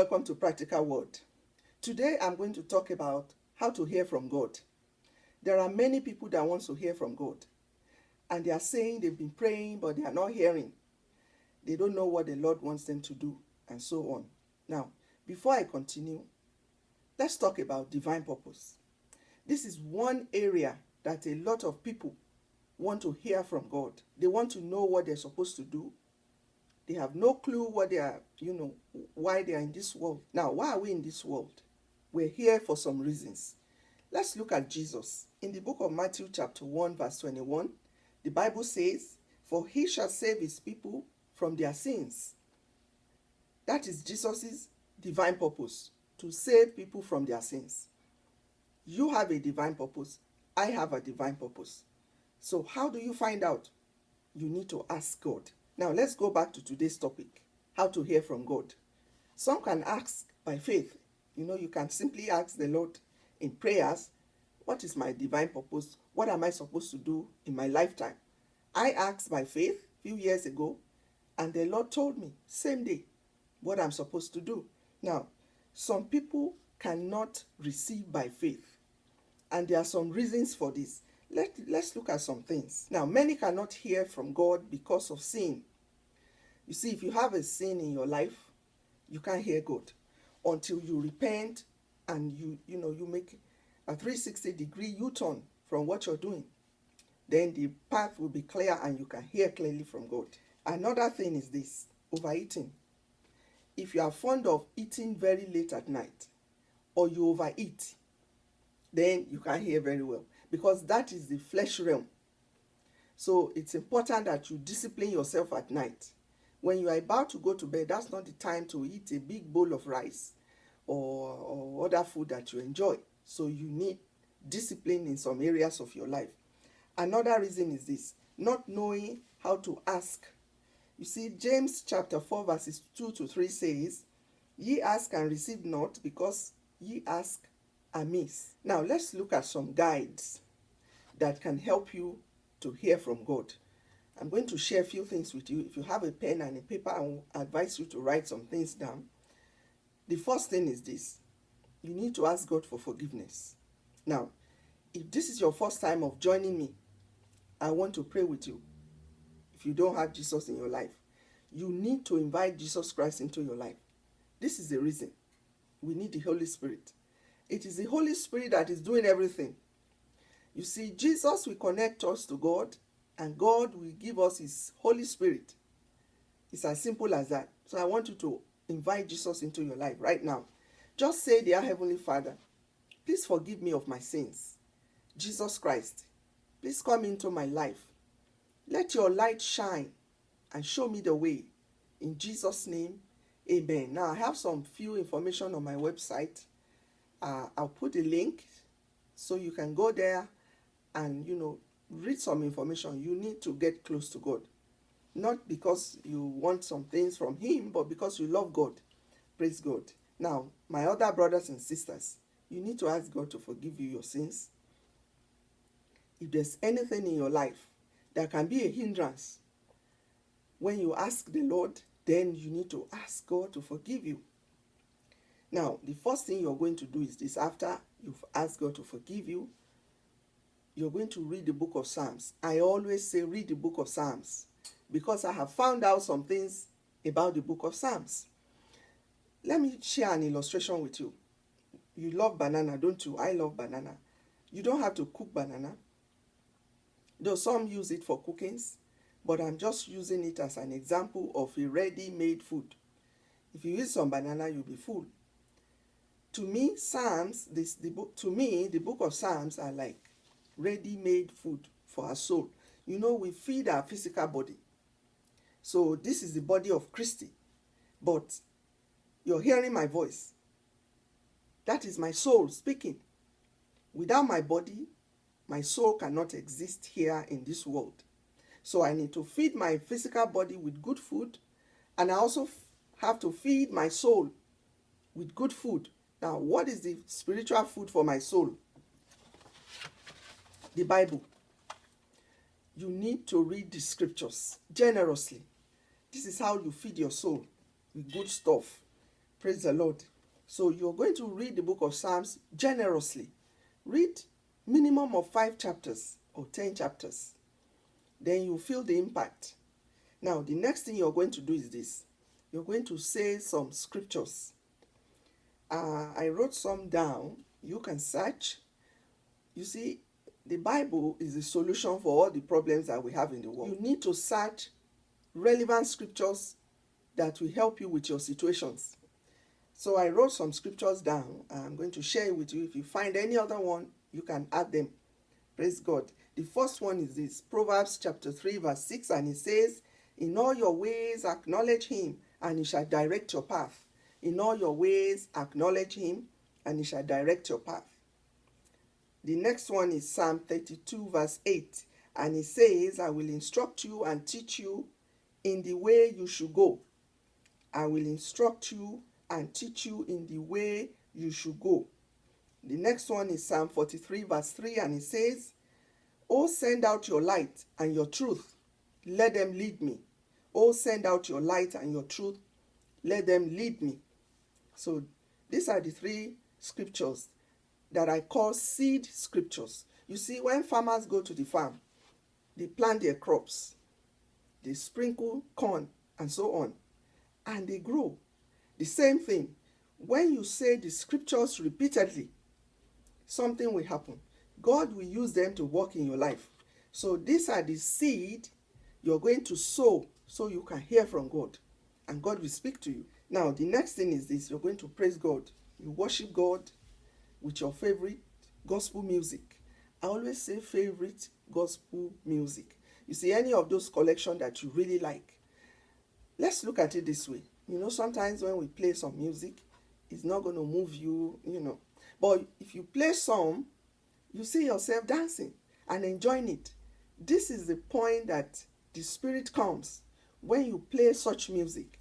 welcome to Practical Word. Today I'm going to talk about how to hear from God. There are many people that want to hear from God, and they are saying they've been praying but they are not hearing. They don't know what the Lord wants them to do, and so on. Now, before I continue, let's talk about divine purpose. This is one area that a lot of people want to hear from God. They want to know what they're supposed to do. They have no clue what they are, why they are in this world. Now, why are we in this world? We're here for some reasons. Let's look at Jesus. In the book of Matthew chapter 1 verse 21, the Bible says, "For he shall save his people from their sins." That is Jesus' divine purpose, to save people from their sins. You have a divine purpose. I have a divine purpose. So how do you find out? You need to ask God. Now let's go back to today's topic, how to hear from God. Some can ask by faith. You can simply ask the Lord in prayers, what is my divine purpose? What am I supposed to do in my lifetime? I asked by faith a few years ago, and the Lord told me, same day, what I'm supposed to do. Now, some people cannot receive by faith, and there are some reasons for this. Let's look at some things. Now, many cannot hear from God because of sin. You see, if you have a sin in your life, you can't hear God until you repent and you make a 360-degree U-turn from what you're doing. Then the path will be clear and you can hear clearly from God. Another thing is this, overeating. If you are fond of eating very late at night, or you overeat, then you can't hear very well, because that is the flesh realm. So it's important that you discipline yourself at night. When you are about to go to bed, that's not the time to eat a big bowl of rice or other food that you enjoy. So you need discipline in some areas of your life. Another reason is this, not knowing how to ask. You see, James chapter 4 verses 2 to 3 says, "Ye ask and receive not, because ye ask amiss." Now let's look at some guides that can help you to hear from God. I'm going to share a few things with you. If you have a pen and a paper, I will advise you to write some things down. The first thing is this. You need to ask God for forgiveness. Now, if this is your first time of joining me, I want to pray with you. If you don't have Jesus in your life, you need to invite Jesus Christ into your life. This is the reason. We need the Holy Spirit. It is the Holy Spirit that is doing everything. You see, Jesus will connect us to God, and God will give us his Holy Spirit. It's as simple as that. So I want you to invite Jesus into your life right now. Just say, "Dear Heavenly Father, please forgive me of my sins. Jesus Christ, please come into my life. Let your light shine and show me the way. In Jesus' name, amen." Now I have some few information on my website. I'll put a link so you can go there and read some information. You need to get close to God, not because you want some things from him, but because you love God. Praise God. Now, my other brothers and sisters, you need to ask God to forgive you your sins. If there's anything in your life that can be a hindrance, when you ask the Lord, then you need to ask God to forgive you. Now, the first thing you're going to do is this. After you've asked God to forgive you, you're going to read the book of Psalms. I always say read the book of Psalms, because I have found out some things about the book of Psalms. Let me share an illustration with you. You love banana, don't you? I love banana. You don't have to cook banana, though some use it for cookings, but I'm just using it as an example of a ready-made food. If you eat some banana, you'll be full. To me, the book of Psalms are like ready-made food for our soul. We feed our physical body. So this is the body of Christ. But you're hearing my voice. That is my soul speaking. Without my body, my soul cannot exist here in this world. So I need to feed my physical body with good food, and I also have to feed my soul with good food. Now, what is the spiritual food for my soul? The Bible. You need to read the scriptures generously. This is how you feed your soul with good stuff. Praise the Lord. So you're going to read the book of Psalms generously. Read minimum of 5 chapters or 10 chapters. Then you feel the impact. Now, the next thing you're going to do is this. You're going to say some scriptures. I wrote some down. You can search. You see, the Bible is the solution for all the problems that we have in the world. You need to search relevant scriptures that will help you with your situations. So I wrote some scriptures down. I'm going to share it with you. If you find any other one, you can add them. Praise God. The first one is this, Proverbs chapter 3 verse 6, and it says, in all your ways acknowledge him, and he shall direct your path. In all your ways acknowledge him, and he shall direct your path. The next one is Psalm 32 verse 8, and it says, I will instruct you and teach you in the way you should go. I will instruct you and teach you in the way you should go. The next one is Psalm 43 verse 3, and it says, Oh, send out your light and your truth, let them lead me. Oh, send out your light and your truth, let them lead me. So these are the 3 scriptures that I call seed scriptures. You see, when farmers go to the farm, they plant their crops, they sprinkle corn and so on, and they grow. The same thing, when you say the scriptures repeatedly, something will happen. God will use them to work in your life. So these are the seed you're going to sow so you can hear from God, and God will speak to you. Now, the next thing is this. You're going to praise God. You worship God with your favorite gospel music. I always say favorite gospel music. You see, any of those collections that you really like. Let's look at it this way. You know, sometimes when we play some music, it's not going to move you, But if you play some, you see yourself dancing and enjoying it. This is the point that the Spirit comes when you play such music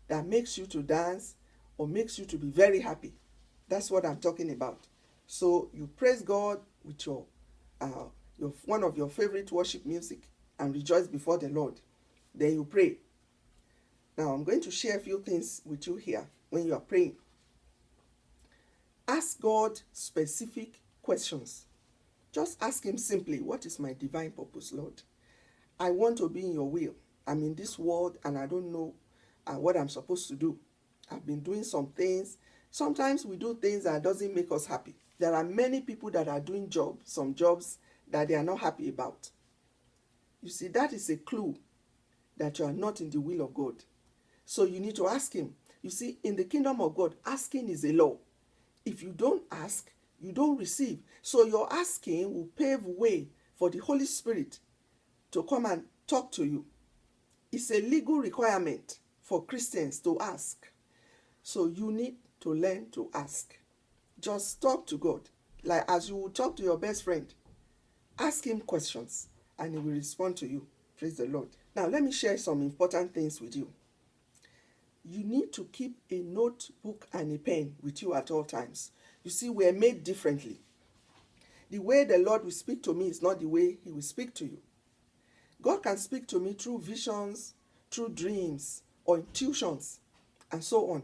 that makes you to dance or makes you to be very happy. That's what I'm talking about. So you praise God with your one of your favorite worship music and rejoice before the Lord. Then you pray. Now I'm going to share a few things with you here when you are praying. Ask God specific questions. Just ask him simply, what is my divine purpose, Lord? I want to be in your will. I'm in this world and I don't know what I'm supposed to do. I've been doing some things. Sometimes we do things that doesn't make us happy. There are many people that are doing some jobs that they are not happy about. You see, that is a clue that you are not in the will of God. So you need to ask him. You see, in the kingdom of God, asking is a law. If you don't ask, you don't receive. So your asking will pave way for the Holy Spirit to come and talk to you. It's a legal requirement for Christians to ask. So you need to learn to ask. Just talk to God. Like as you would talk to your best friend. Ask him questions and he will respond to you. Praise the Lord. Now let me share some important things with you. You need to keep a notebook and a pen with you at all times. You see, we are made differently. The way the Lord will speak to me is not the way he will speak to you. God can speak to me through visions, through dreams, or intuitions, and so on.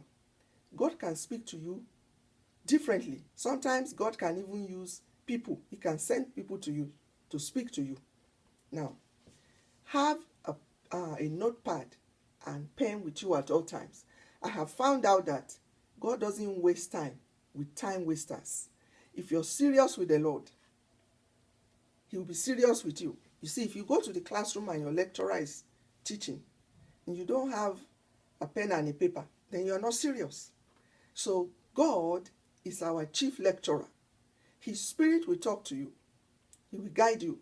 God can speak to you differently. Sometimes God can even use people. He can send people to you to speak to you. Now, have a notepad and pen with you at all times. I have found out that God doesn't waste time with time wasters. If you're serious with the Lord, he will be serious with you. You see, if you go to the classroom and your lecturer is teaching and you don't have a pen and a paper, then you're not serious. So God is our chief lecturer. His Spirit will talk to you. He will guide you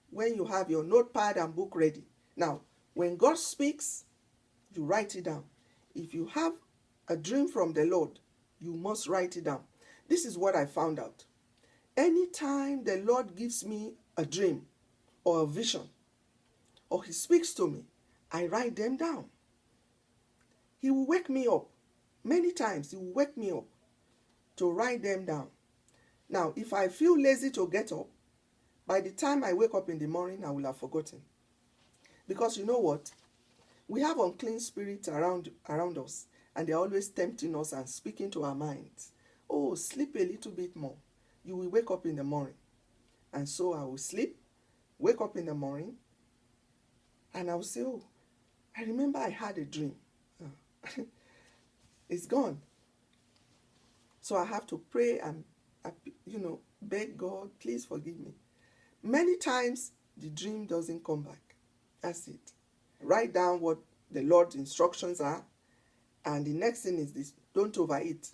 when you have your notepad and book ready. Now, when God speaks, you write it down. If you have a dream from the Lord, you must write it down. This is what I found out. Anytime the Lord gives me a dream or a vision, or he speaks to me, I write them down. He will wake me up. Many times he will wake me up to write them down. Now, if I feel lazy to get up, by the time I wake up in the morning, I will have forgotten. Because you know what? We have unclean spirits around us, And they're always tempting us and speaking to our minds. Oh, sleep a little bit more. You will wake up in the morning. And so I will sleep, wake up in the morning, and I will say, oh, I remember I had a dream. It's gone. So I have to pray and, beg God, please forgive me. Many times, the dream doesn't come back. That's it. Write down what the Lord's instructions are. And the next thing is this: don't overeat.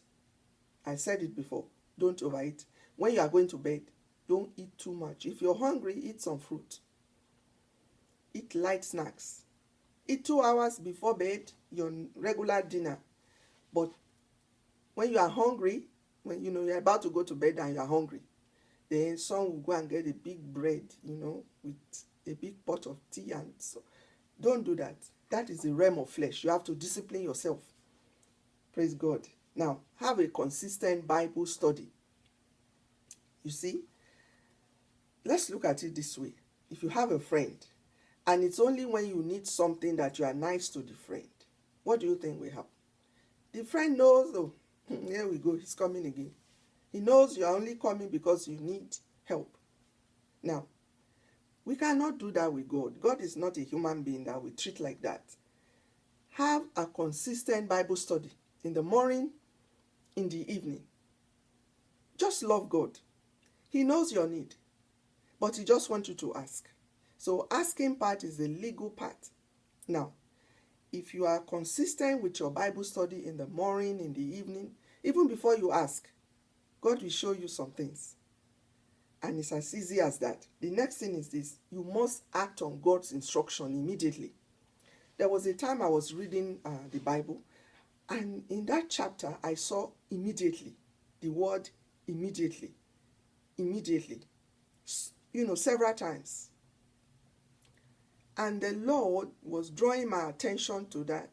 I said it before. Don't overeat. When you are going to bed, don't eat too much. If you're hungry, eat some fruit. Eat light snacks. Eat 2 hours before bed, your regular dinner. But when you are hungry, when you're about to go to bed and you are hungry, then some will go and get a big bread, with a big pot of tea. And so don't do that. That is the realm of flesh. You have to discipline yourself. Praise God. Now, have a consistent Bible study. You see, let's look at it this way. If you have a friend, and it's only when you need something that you are nice to the friend, what do you think will happen? The friend knows, oh, here we go, he's coming again. He knows you are only coming because you need help. Now, we cannot do that with God. God is not a human being that we treat like that. Have a consistent Bible study in the morning, in the evening. Just love God. He knows your need, but he just wants you to ask. So asking part is the legal part. Now, if you are consistent with your Bible study in the morning, in the evening, even before you ask, God will show you some things. And it's as easy as that. The next thing is this: you must act on God's instruction immediately. There was a time I was reading the Bible, and in that chapter I saw immediately, the word immediately, several times. And the Lord was drawing my attention to that.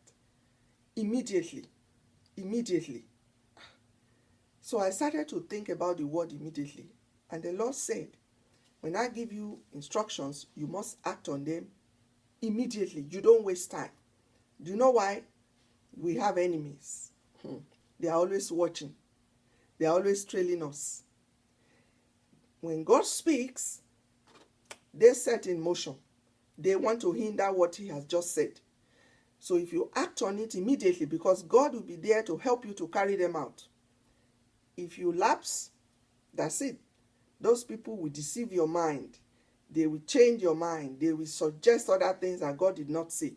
Immediately. So I started to think about the word immediately. And the Lord said, when I give you instructions, you must act on them immediately. You don't waste time. Do you know why? We have enemies. They are always watching. They are always trailing us. When God speaks, they set in motion. They want to hinder what he has just said. So if you act on it immediately, because God will be there to help you to carry them out. If you lapse, that's it. Those people will deceive your mind. They will change your mind. They will suggest other things that God did not say.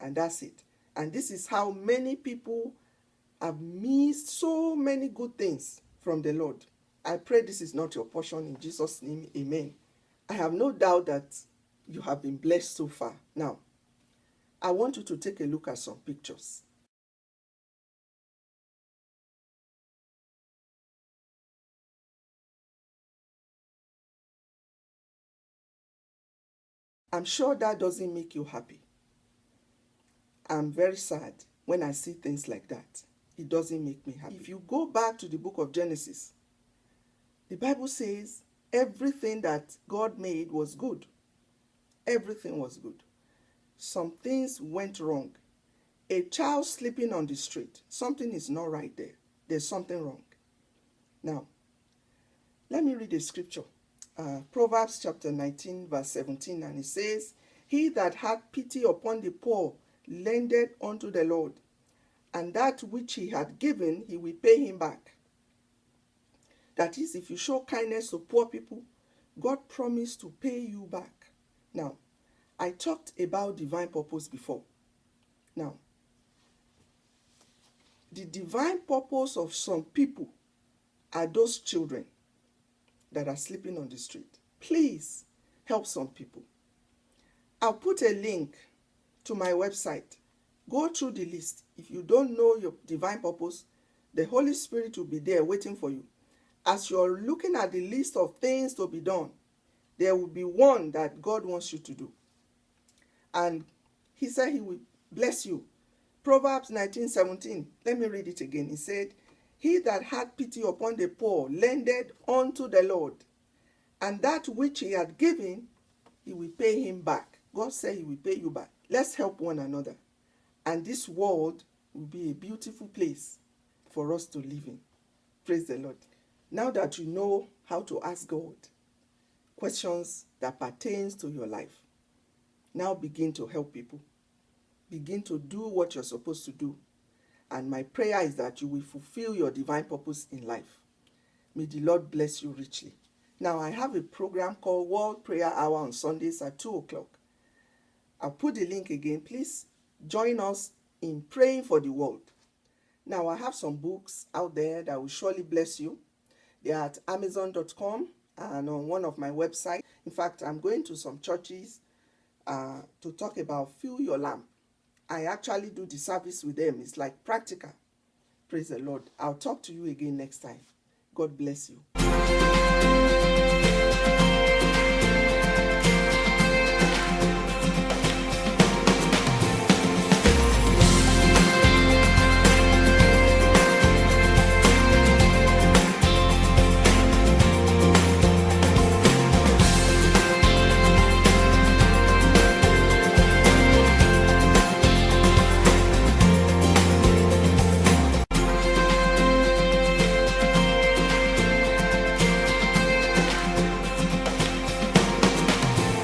And that's it. And this is how many people have missed so many good things from the Lord. I pray this is not your portion in Jesus' name. Amen. I have no doubt that you have been blessed so far. Now, I want you to take a look at some pictures. I'm sure that doesn't make you happy. I'm very sad when I see things like that. It doesn't make me happy. If you go back to the book of Genesis, the Bible says everything that God made was good. Everything was good. Some things went wrong. A child sleeping on the street, something is not right there. There's something wrong. Now, let me read the scripture. Proverbs chapter 19, verse 17, and it says, "He that hath pity upon the poor lendeth unto the Lord, and that which he hath given, he will pay him back." That is, if you show kindness to poor people, God promised to pay you back. Now, I talked about divine purpose before. Now, the divine purpose of some people are those children that are sleeping on the street. Please help some people. I'll put a link to my website. Go through the list. If you don't know your divine purpose, the Holy Spirit will be there waiting for you. As you're looking at the list of things to be done, there will be one that God wants you to do. And he said he will bless you. Proverbs 19:17. Let me read it again. He said, "He that hath pity upon the poor lendeth unto the Lord, and that which he had given, he will pay him back." God said he will pay you back. Let's help one another. And this world will be a beautiful place for us to live in. Praise the Lord. Now that you know how to ask God questions that pertains to your life, now begin to help people. Begin to do what you're supposed to do. And my prayer is that you will fulfill your divine purpose in life. May the Lord bless you richly. Now, I have a program called World Prayer Hour on Sundays at 2 o'clock. I'll put the link again. Please join us in praying for the world. Now, I have some books out there that will surely bless you. They are at Amazon.com and on one of my websites. In fact, I'm going to some churches to talk about Fill Your Lamp. I actually do the service with them. It's like practical. Praise the Lord. I'll talk to you again next time. God bless you.